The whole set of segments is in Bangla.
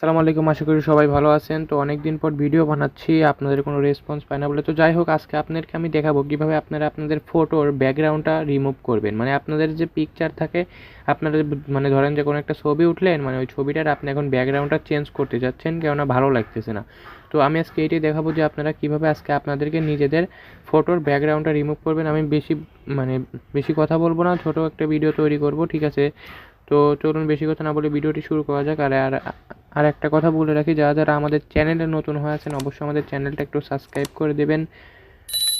আসসালামু আলাইকুম, আশা করি সবাই ভালো আছেন। তো অনেকদিন পর ভিডিও বানাচ্ছি, আপনাদের কোনো রেসপন্স পাই না বলে। তো যাই হোক, আজকে আপনাদেরকে আমি দেখাবো কীভাবে আপনারা আপনাদের ফটোর ব্যাকগ্রাউন্ডটা রিমুভ করবেন। মানে আপনাদের যে পিকচার থাকে, আপনাদের মানে ধরেন যে কোনো একটা ছবি উঠলেন, মানে ওই ছবিটার আপনি এখন ব্যাকগ্রাউন্ডটা চেঞ্জ করতে যাচ্ছেন, কেননা ভালো লাগতেছে না। তো আমি আজকে এটাই দেখাবো যে আপনারা কীভাবে আজকে আপনাদেরকে নিজেদের ফটোর ব্যাকগ্রাউন্ডটা রিমুভ করবেন। আমি বেশি কথা বলবো না, ছোটো একটা ভিডিও তৈরি করব, ঠিক আছে? তো চলুন বেশি কথা না বলে ভিডিওটি শুরু করা যাক। আর একটা কথা বলে রাখি, যারা আমাদের চ্যানেলে নতুন হয়ে আছেন অবশ্যই আমাদের চ্যানেলটা একটু সাবস্ক্রাইব করে দেবেন।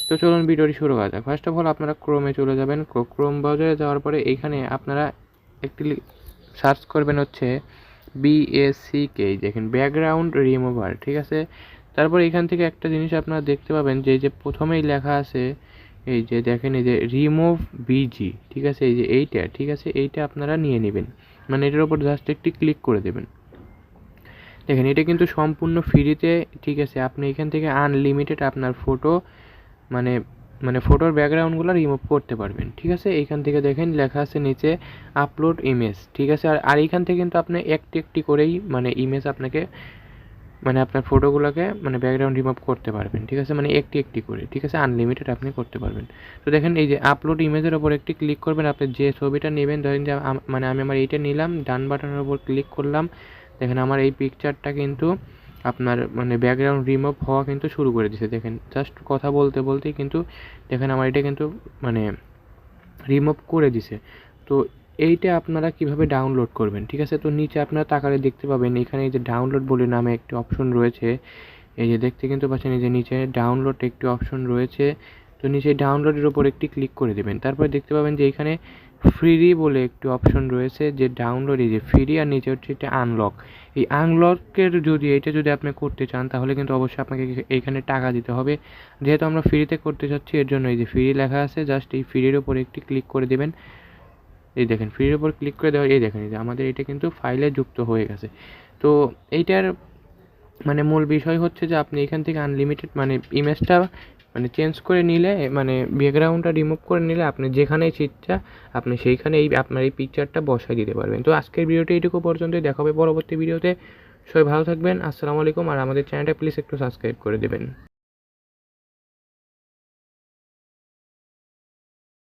তো চলুন ভিডিওটি শুরু করা যাক। ফার্স্ট অফ অল আপনারা ক্রোমে চলে যাবেন। ক্রোম ব্রাউজারে যাওয়ার পরে এইখানে আপনারা একটি সার্চ করবেন হচ্ছে BACK, দেখেন ব্যাকগ্রাউন্ড রিমুভার, ঠিক আছে? তারপর এখান থেকে একটা জিনিস আপনারা দেখতে পাবেন যে প্রথমেই লেখা আছে, এই যে দেখেন, এই যে রিমুভ BG, ঠিক আছে? এই যে এইটা, ঠিক আছে? এইটা আপনারা নিয়ে নেবেন, মানে এটার উপর জাস্ট একটি ক্লিক করে দেবেন। দেখেন এটা কিন্তু সম্পূর্ণ ফ্রিতে, ঠিক আছে? আপনি এখান থেকে আনলিমিটেড আপনার ফটো মানে ফটোর ব্যাকগ্রাউন্ডগুলো রিমুভ করতে পারবেন, ঠিক আছে? এইখান থেকে দেখেন লেখা আছে নিচে আপলোড ইমেজ, ঠিক আছে? আর এইখান থেকে কিন্তু আপনি একটি করেই ইমেজ আপনাকে আপনার ফটোগুলোকে ব্যাকগ্রাউন্ড রিমুভ করতে পারবেন, ঠিক আছে? একটি করে, ঠিক আছে? আনলিমিটেড আপনি করতে পারবেন। তো দেখেন এই যে আপলোড ইমেজের ওপর একটি ক্লিক করবেন। আপনি যে ছবিটা নেবেন, ধরেন যে আমি আমার এইটা নিলাম, ডান বাটনের ওপর ক্লিক করলাম। দেখেন আমার এই পিকচারটা কিন্তু আপনার ব্যাকগ্রাউন্ড রিমুভ হওয়া কিন্তু শুরু করে দিয়েছে। দেখেন জাস্ট কথা বলতেই কিন্তু দেখেন আমার এটা কিন্তু রিমুভ করে দিছে। তো এইটা আপনারা কিভাবে ডাউনলোড করবেন, ঠিক আছে? তো নিচে আপনারা তাকালে দেখতে পাবেন এখানে এই যে ডাউনলোড বলে নামে একটি অপশন রয়েছে। এই যে দেখতে কিন্তু পাচ্ছেন, এই যে নিচে ডাউনলোড একটি অপশন রয়েছে। তো নিচে ডাউনলোডের ওপর একটি ক্লিক করে দেবেন। তারপরে দেখতে পাবেন যে এখানে ফ্রি বলে একটি অপশন রয়েছে, যে ডাউনলোড, এই যে ফ্রি, আর নিচে হচ্ছে এটা আনলক। এই আনলকের যদি আপনি করতে চান, তাহলে কিন্তু অবশ্যই আপনাকে এইখানে টাকা দিতে হবে। যেহেতু আমরা ফ্রিতে করতে চাচ্ছি, এর জন্য এই যে ফ্রি লেখা আছে, জাস্ট এই ফ্রির ওপর একটি ক্লিক করে দেবেন। এই দেখেন ফ্রির ওপর ক্লিক করে দেওয়া, এই দেখেন এই যে আমাদের এটা কিন্তু ফাইলে যুক্ত হয়ে গেছে। তো এইটার মূল বিষয় হচ্ছে যে আপনি এখান থেকে আনলিমিটেড ইমেজটা চেঞ্জ করে নিলে, ব্যাকগ্রাউন্ডটা রিমুভ করে নিলে, আপনি যেখানেই ইচ্ছা আপনি সেইখানে আপনার এই পিকচারটা বসায় দিতে পারবেন। তো আজকের ভিডিওটি এইটুকু পর্যন্তই, দেখা হবে পরবর্তী ভিডিওতে। সবাই ভালো থাকবেন, আসসালামু আলাইকুম। আর আমাদের চ্যানেলটা প্লিজ একটু সাবস্ক্রাইব করে দেবেন।